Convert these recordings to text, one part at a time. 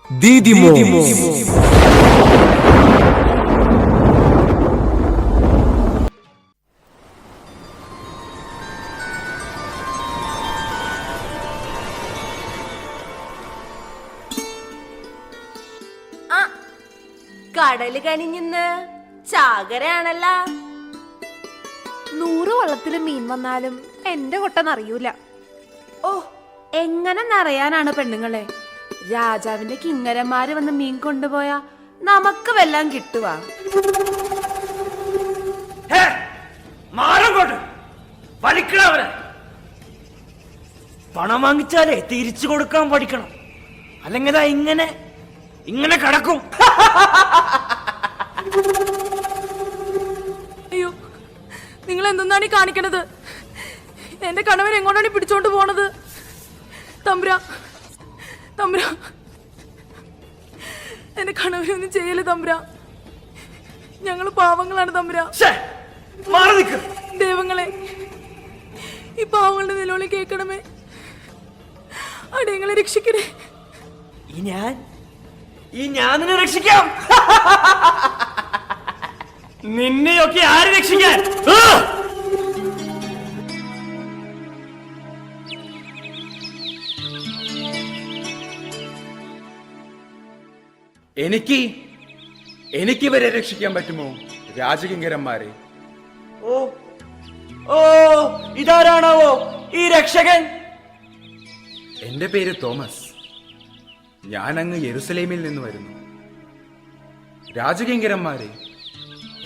ദീദിമോസ്. കടല് കനിഞ്ഞിന്ന് ചാകരയാണല്ല. 100 വള്ളത്തില് മീൻ വന്നാലും എന്റെ കൊട്ടെന്നറിയൂല. ഓ, എങ്ങനെ നിറയാനാണ് പെണ്ണുങ്ങളെ? രാജാവിന്റെ കിങ്ങരന്മാര് വന്ന് മീൻ കൊണ്ടുപോയാ നമുക്ക് വല്ലതും കിട്ടുവാ? പണം വാങ്ങിച്ചാലേ തിരിച്ചു കൊടുക്കാൻ പഠിക്കണം, അല്ലെങ്കിൽ ഇങ്ങനെ ഇങ്ങനെ കടക്കും. അയ്യോ, നിങ്ങൾ എന്തെന്നാണ് ഈ കാണിക്കണത്? എന്റെ കണവൻ എങ്ങോട്ടാണ് പിടിച്ചോണ്ട് പോണത്? തമ്പുരാ, തമ്പുരാ, എന്റെ കണവനൊന്നും ചെയ്യല് തമ്പുരാ. ഞങ്ങള് പാവങ്ങളാണ് തമ്പുരാ. ദൈവങ്ങളെ, ഈ പാവങ്ങളുടെ നിലവിളി കേൾക്കണമേ. അടിയങ്ങളെ രക്ഷിക്കണേ. ഈ ഞാൻ നിന്നെ രക്ഷിക്കാം. നിന്നെയൊക്കെ ആര് രക്ഷിക്കാൻ? എനിക്ക് ഇവരെ രക്ഷിക്കാൻ പറ്റുമോ രാജകിങ്കരന്മാരെ? ഓ ഓ, ഇതാരാണാവോ ഈ രക്ഷകൻ? എന്റെ പേര് തോമസ്. ഞാൻ അങ്ങ് യെരുസലേമിൽ നിന്ന് വരുന്നു. രാജകിങ്കരന്മാരെ,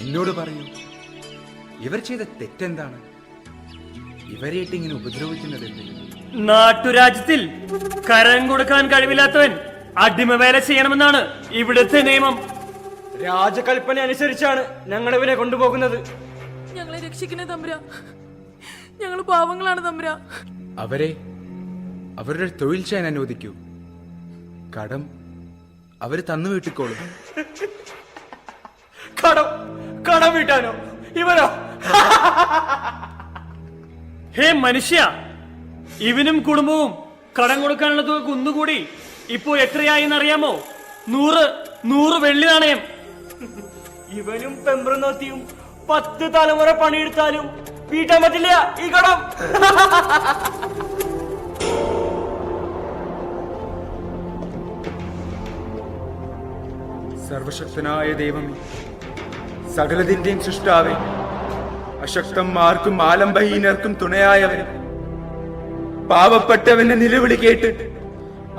എന്നോട് പറയൂ, ഇവർ ചെയ്ത തെറ്റെന്താണ്? ഇവരെയിട്ട് ഇങ്ങനെ ഉപദ്രവിക്കുന്നത് എന്തിന്? നാട്ടുരാജ്യത്തിൽ കരം കൊടുക്കാൻ കഴിവില്ലാത്തവൻ അടിമവേല ചെയ്യണമെന്നാണ് ഇവിടുത്തെ നിയമം. രാജകൽപ്പന അനുസരിച്ചാണ് ഞങ്ങൾ ഇവരെ കൊണ്ടുപോകുന്നത്. ഞങ്ങളെ രക്ഷിക്കണേ തമ്പുരാ. ഞങ്ങള് പാവങ്ങളാണ് തമ്പുരാ. അവരുടെ തൊഴിൽ ചെയ്യാൻ അനുവദിക്കൂ. കടം അവര് തന്നു വീട്ടിക്കോളും. കടം വീട്ടാനോ ഇവരോ? ഹേ മനുഷ്യ, ഇവനും കുടുംബവും കടം കൊടുക്കാനുള്ള തുക കുന്നുകൂടി ഇപ്പോ എത്രയായി എന്നറിയാമോ? 100 വെള്ളി നാണയം. ഇവനും പെമ്പ്രനോത്തിയും 10 തലമുറ പണിയെടുത്താലും വീട്ടാൻ പറ്റില്ല ഈ കടം. സർവശക്തനായ ദൈവമേ, സകലതിന്റെയും സൃഷ്ടാവേ, അശക്തന്മാർക്കും ആലംബഹീനർക്കും തുണയായവരെ, പാവപ്പെട്ടവന്റെ നിലവിളി കേട്ട്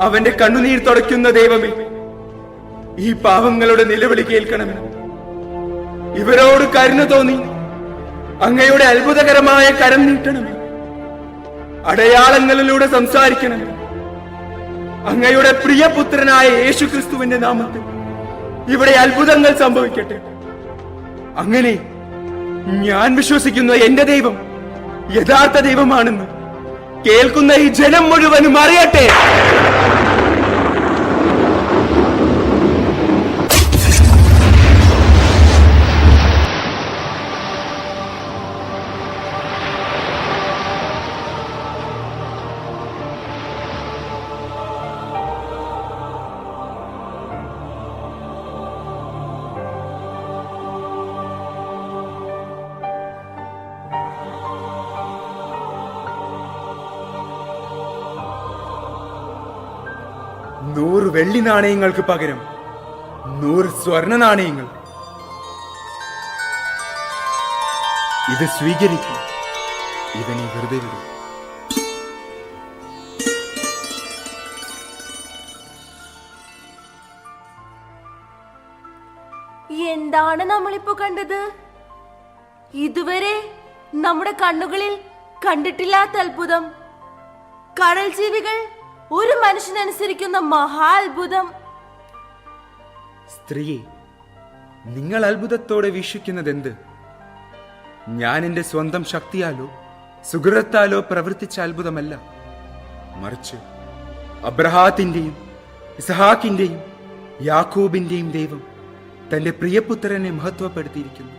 അവന്റെ കണ്ണുനീർ തുടയ്ക്കുന്ന ദൈവമേ, ഈ പാവങ്ങളുടെ നിലവിളി കേൾക്കണമേ. ഇവരോട് കരുണ തോന്നി അങ്ങയുടെ അത്ഭുതകരമായ കരം നീട്ടണമേ. അടയാളങ്ങളിലൂടെ സംസാരിക്കണമേ. അങ്ങയുടെ പ്രിയപുത്രനായ യേശുക്രിസ്തുവിന്റെ നാമത്തിൽ ഇവിടെ അത്ഭുതങ്ങൾ സംഭവിക്കട്ടെ. അങ്ങനെ ഞാൻ വിശ്വസിക്കുന്ന എന്റെ ദൈവം യഥാർത്ഥ ദൈവമാണെന്ന് കേൾക്കുന്ന ഈ ജനം മുഴുവനും അറിയട്ടെ. നൂറ് വെള്ളി നാണയങ്ങൾക്ക് പകരം 100 സ്വർണ്ണ നാണയങ്ങൾ. ഇത് സ്വീകരിക്കും. ഇവനെ വെറുതെ വിടും. എന്താണ് നമ്മളിപ്പോ കണ്ടത്? ഇതുവരെ നമ്മുടെ കണ്ണുകളിൽ കണ്ടിട്ടില്ലാത്ത അത്ഭുതം. കടൽ ജീവികൾ ഒരു മനുഷ്യനനുസരിക്കുന്ന മഹാ അത്ഭുതം. സ്ത്രീയെ, നിങ്ങൾ അത്ഭുതത്തോടെ വീക്ഷിക്കുന്നത് എന്ത്? ഞാൻ എന്റെ സ്വന്തം ശക്തിയാലോ സുഹൃത്താലോ പ്രവർത്തിച്ച അത്ഭുതമല്ല, മറിച്ച് അബ്രഹാത്തിന്റെയും ഇസഹാക്കിന്റെയും യാക്കോബിന്റെയും ദൈവം തന്റെ പ്രിയപുത്രനെ മഹത്വപ്പെടുത്തിയിരിക്കുന്നു.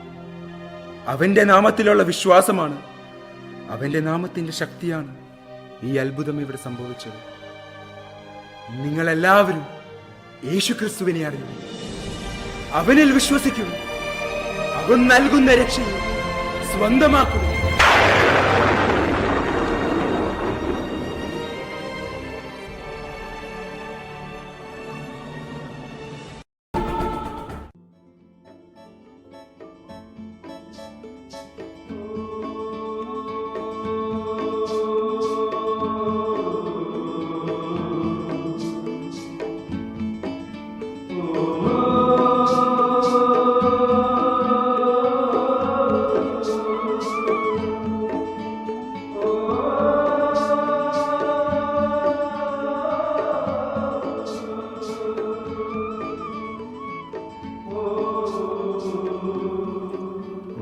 അവന്റെ നാമത്തിലുള്ള വിശ്വാസമാണ്, അവന്റെ നാമത്തിന്റെ ശക്തിയാണ് ഈ അത്ഭുതം ഇവിടെ സംഭവിച്ചത്. നിങ്ങളെല്ലാവരും യേശുക്രിസ്തുവിനെ അറിയൂ. അവനിൽ വിശ്വസിക്കൂ. അവൻ നൽകുന്ന രക്ഷയെ സ്വന്തമാക്കൂ.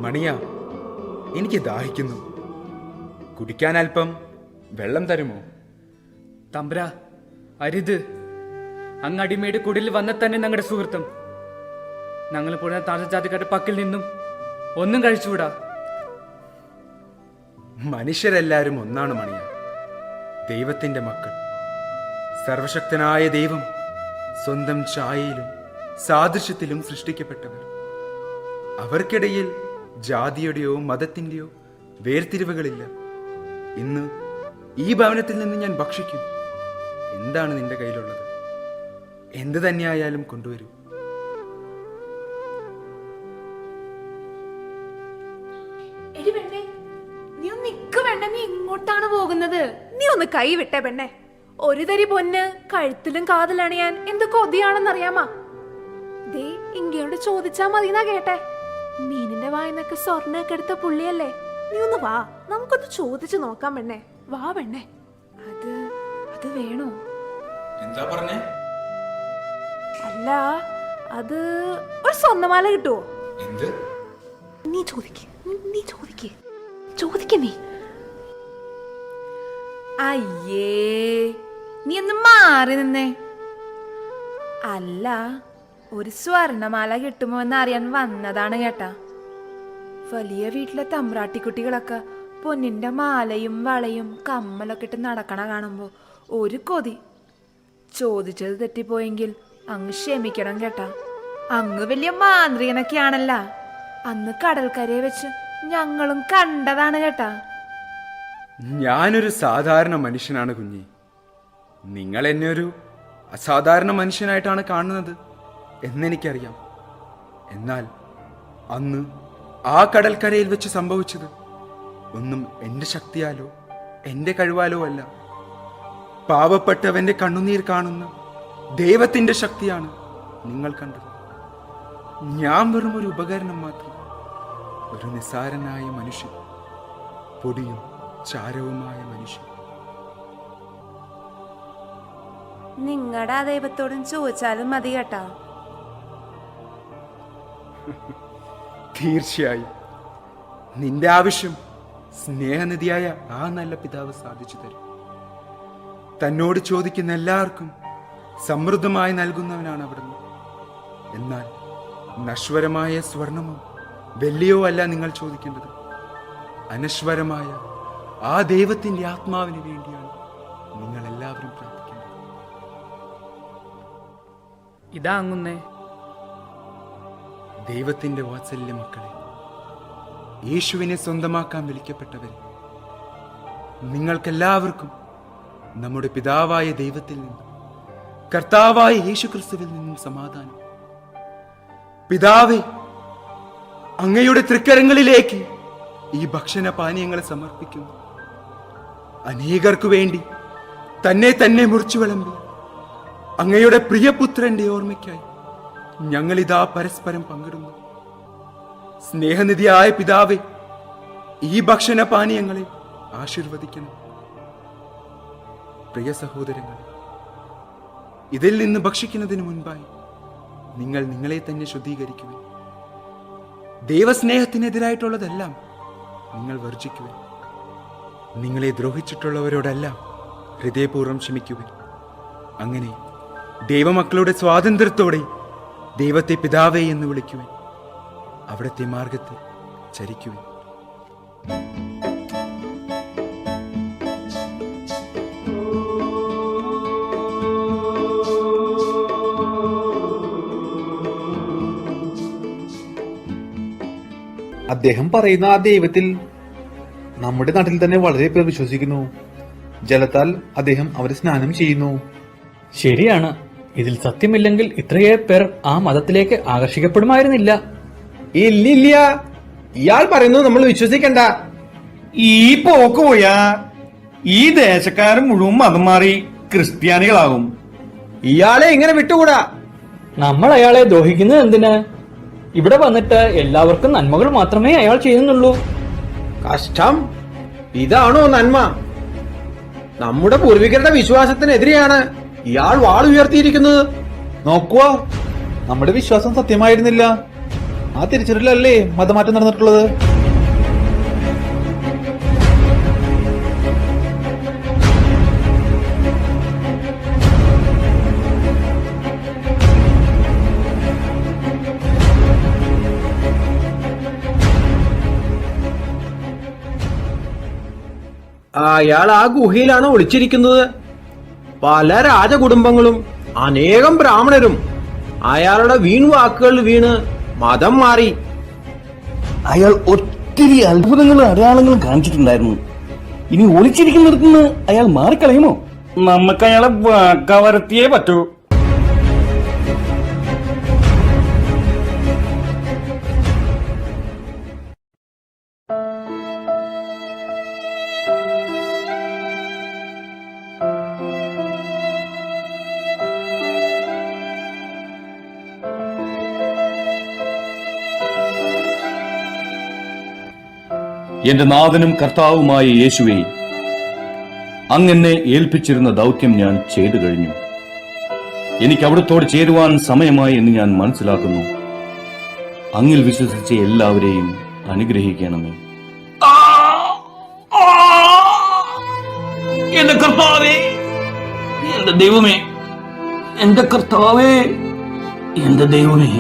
മണിയ, എനിക്ക് ദാഹിക്കുന്നു. കുടിക്കാൻ അല്പം വെള്ളം തരുമോ? തമ്പ്ര, അരുത്. അങ്ങ് അടിമയുടെ കുടിൽ വന്ന തന്നെ ഞങ്ങളുടെ സുഹൃത്തും. ഞങ്ങൾ പുഴ താഴ്ചജാതിക്കാരുടെ പക്കിൽ നിന്നും ഒന്നും കഴിച്ചുകൂടാ. മനുഷ്യരെല്ലാവരും ഒന്നാണ് മണിയ, ദൈവത്തിന്റെ മക്കൾ. സർവശക്തനായ ദൈവം സ്വന്തം ഛായയിലും സാദൃശ്യത്തിലും സൃഷ്ടിക്കപ്പെട്ടവർ. അവർക്കിടയിൽ ജാതിയുടെയോ മതത്തിന്റെയോ വേർതിരിവുകളില്ല. ഇന്ന് ഈ ഭവനത്തിൽ നിന്ന് ഞാൻ ഭക്ഷിക്കും. എന്താണ് നിന്റെ കയ്യിലുള്ളത്? എന്ത് തന്നെയായാലും കൊണ്ടുവരൂ. എടി പെണ്ണെ, നീ ഒന്ന് നിക്ക് പെണ്ണെ. നീ എങ്ങോട്ടാണ് പോകുന്നത്? നീ ഒന്ന് കൈ വിട്ടേ പെണ്ണെ. ഒരു തരി പൊന്ന് കഴുത്തിലും കാതിലണിയാൻ എന്ത് കൊതിയാണെന്നറിയാമാ. ദേ ഇങ്ങയോട് ചോദിച്ചാ മതിന്നാ കേട്ടെ. മീനിന്റെ വായനൊക്കെ സ്വർണ്ണൊക്കെ എടുത്ത പുള്ളിയല്ലേ. നീ ഒന്ന് വാ, നമുക്കൊന്ന് ചോദിച്ചു നോക്കാം പെണ്ണെ. വാ പെണ്ണെ. അത് വേണോ? എന്താ പറഞ്ഞേ? അല്ല, അത് ഒരു സ്വർണ്ണമാല കിട്ടുവോ? എന്ത്? നീ ചോദിക്ക നീ. അയ്യേ, നീ ഒന്ന് മാറി നിന്നേ. അല്ല, ഒരു സ്വർണമാല കിട്ടുമോ എന്ന് അറിയാൻ വന്നതാണ് കേട്ടാ. വലിയ വീട്ടിലെ തമ്പ്രാട്ടിക്കുട്ടികളൊക്കെ പൊന്നിന്റെ മാലയും വളയും കമ്മലൊക്കെ ഇട്ട് നടക്കണ കാണുമ്പോ ഒരു കൊതി. ചോദിച്ചത് തെറ്റിപ്പോയെങ്കിൽ അങ്ങ് ക്ഷമിക്കണം കേട്ടാ. അങ്ങ് വലിയ മാന്ത്രികനൊക്കെയാണല്ല. അന്ന് കടൽക്കരയെ വെച്ച് ഞങ്ങളും കണ്ടതാണ് കേട്ടാ. ഞാനൊരു സാധാരണ മനുഷ്യനാണ് കുഞ്ഞി. നിങ്ങൾ എന്നെ ഒരു അസാധാരണ മനുഷ്യനായിട്ടാണ് കാണുന്നത് എന്നെനിക്കറിയാം. എന്നാൽ അന്ന് ആ കടൽക്കരയിൽ വെച്ച് സംഭവിച്ചത് ഒന്നും എൻ്റെ ശക്തിയാലോ എൻ്റെ കഴിവാലോ അല്ല. പാവപ്പെട്ടവന്റെ കണ്ണുനീർ കാണുന്ന ദൈവത്തിന്റെ ശക്തിയാണ് നിങ്ങൾ കണ്ടത്. ഞാൻ വെറും ഒരു ഉപകരണം മാത്രം, ഒരു നിസ്സാരനായ മനുഷ്യൻ, പൊടിയും ചാരവുമായ മനുഷ്യൻ. നിങ്ങളുടെ ആ ദൈവത്തോടും ചോദിച്ചാലും മതി കേട്ടാ. തീർച്ചയായും നിന്റെ ആവശ്യം സ്നേഹനിധിയായ ആ നല്ല പിതാവ് സാധിച്ചു തരും. തന്നോട് ചോദിക്കുന്ന എല്ലാവർക്കും സമൃദ്ധമായി നൽകുന്നവനാണ് അവിടുന്ന്. എന്നാൽ നശ്വരമായ സ്വർണമോ വെള്ളിയോ അല്ല നിങ്ങൾ ചോദിക്കേണ്ടത്. അനശ്വരമായ ആ ദൈവത്തിന്റെ ആത്മാവിന് വേണ്ടിയാണ് നിങ്ങൾ എല്ലാവരും പ്രാർത്ഥിക്കേണ്ടത്. ഇതാ അങ്ങുന്നേ. ദൈവത്തിന്റെ വാത്സല്യ മക്കളെ, യേശുവിനെ സ്വന്തമാക്കാൻ വിളിക്കപ്പെട്ടവരെ, നിങ്ങൾക്കെല്ലാവർക്കും നമ്മുടെ പിതാവായ ദൈവത്തിൽ നിന്നും കർത്താവായ യേശുക്രിസ്തുവിൽ നിന്നും സമാധാനം. പിതാവേ, അങ്ങയുടെ തൃക്കരങ്ങളിലേക്ക് ഈ ഭക്ഷണ പാനീയങ്ങളെ സമർപ്പിക്കുന്നു. അനേകർക്കു വേണ്ടി തന്നെ മുറിച്ചു വിളമ്പി അങ്ങയുടെ പ്രിയപുത്രന്റെ ഓർമ്മയ്ക്കായി ഞങ്ങളിതാ പരസ്പരം പങ്കിടുന്നു. സ്നേഹനിധിയായ പിതാവേ, ഈ ഭക്ഷണ പാനീയങ്ങളെ ആശീർവദിക്കണം. പ്രിയ സഹോദരങ്ങളെ, ഇതിൽ നിന്ന് ഭക്ഷിക്കുന്നതിന് മുൻപായി നിങ്ങൾ നിങ്ങളെ തന്നെ ശുദ്ധീകരിക്കുവിൻ. ദൈവസ്നേഹത്തിനെതിരായിട്ടുള്ളതെല്ലാം നിങ്ങൾ വർജിക്കുവിൻ. നിങ്ങളെ ദ്രോഹിച്ചിട്ടുള്ളവരോടെല്ലാം ഹൃദയപൂർവ്വം ക്ഷമിക്കുവിൻ. അങ്ങനെ ദൈവമക്കളുടെ സ്വാതന്ത്ര്യത്തോടെ ദൈവത്തെ പിതാവേ എന്ന് വിളിക്കുവിൻ. അവിടുത്തെ മാർഗത്തിൽ ചരിക്കുവിൻ. അദ്ദേഹം പറയുന്ന ആ ദൈവത്തിൽ നമ്മുടെ നാട്ടിൽ തന്നെ വളരെ പേർ വിശ്വസിക്കുന്നു. ജലത്താൽ അദ്ദേഹം അവരെ സ്നാനം ചെയ്യുന്നു. ശരിയാണ്. ഇതിൽ സത്യമില്ലെങ്കിൽ ഇത്രയേറെ പേർ ആ മതത്തിലേക്ക് ആകർഷിക്കപ്പെടുമായിരുന്നില്ല. ഇല്ലില്ല, ഇയാൾ പറയുന്നത് നമ്മൾ വിശ്വസിക്കണ്ട. ഈ പോക്ക് പോയാ ഈ ദേശക്കാരൻ മുഴുവൻ മതം മാറി ക്രിസ്ത്യാനികളാകും. ഇയാളെ ഇങ്ങനെ വിട്ടുകൂടാ. നമ്മൾ അയാളെ ദ്രോഹിക്കുന്നത് എന്തിന്? ഇവിടെ വന്നിട്ട് എല്ലാവർക്കും നന്മകൾ മാത്രമേ അയാൾ ചെയ്യുന്നുള്ളൂ. കഷ്ടം. ഇതാണോ നന്മ? നമ്മുടെ പൂർവികരുടെ വിശ്വാസത്തിനെതിരെയാണ് ഇയാൾ വാൾ ഉയർത്തിയിരിക്കുന്നത്. നോക്കുക, നമ്മുടെ വിശ്വാസം സത്യമായിരുന്നില്ല. ആ തിരിച്ചറിയലല്ലേ മതമാറ്റം നടന്നിട്ടുള്ളത്. അയാൾ ആ ഗുഹയിലാണ് ഒളിച്ചിരിക്കുന്നത്. പല രാജകുടുംബങ്ങളും അനേകം ബ്രാഹ്മണരും അയാളുടെ വാക്കുകൾ വീണ് മതം മാറി. അയാൾ ഒത്തിരി അത്ഭുതങ്ങളും അടയാളങ്ങളും കാണിച്ചിട്ടുണ്ടായിരുന്നു. ഇനി ഒളിച്ചിരിക്കുന്നിടത്തുനിന്ന് അയാൾ മാറിക്കളയുമോ? നമുക്ക് അയാളെ വാക്കവരത്തിയേ പറ്റൂ. എന്റെ നാഥനും കർത്താവുമായ യേശുവേ, അങ്ങെന്നെ ഏൽപ്പിച്ചിരുന്ന ദൗത്യം ഞാൻ ചെയ്തു കഴിഞ്ഞു. എനിക്ക് അവിടുത്തോട് ചേരുവാൻ സമയമായി എന്ന് ഞാൻ മനസ്സിലാക്കുന്നു. അങ്ങിൽ വിശ്വസിച്ച എല്ലാവരെയും അനുഗ്രഹിക്കണമേ. എന്റെ കർത്താവേ, എന്റെ ദൈവമേ, എന്റെ കർത്താവേ, എന്റെ ദൈവമേ.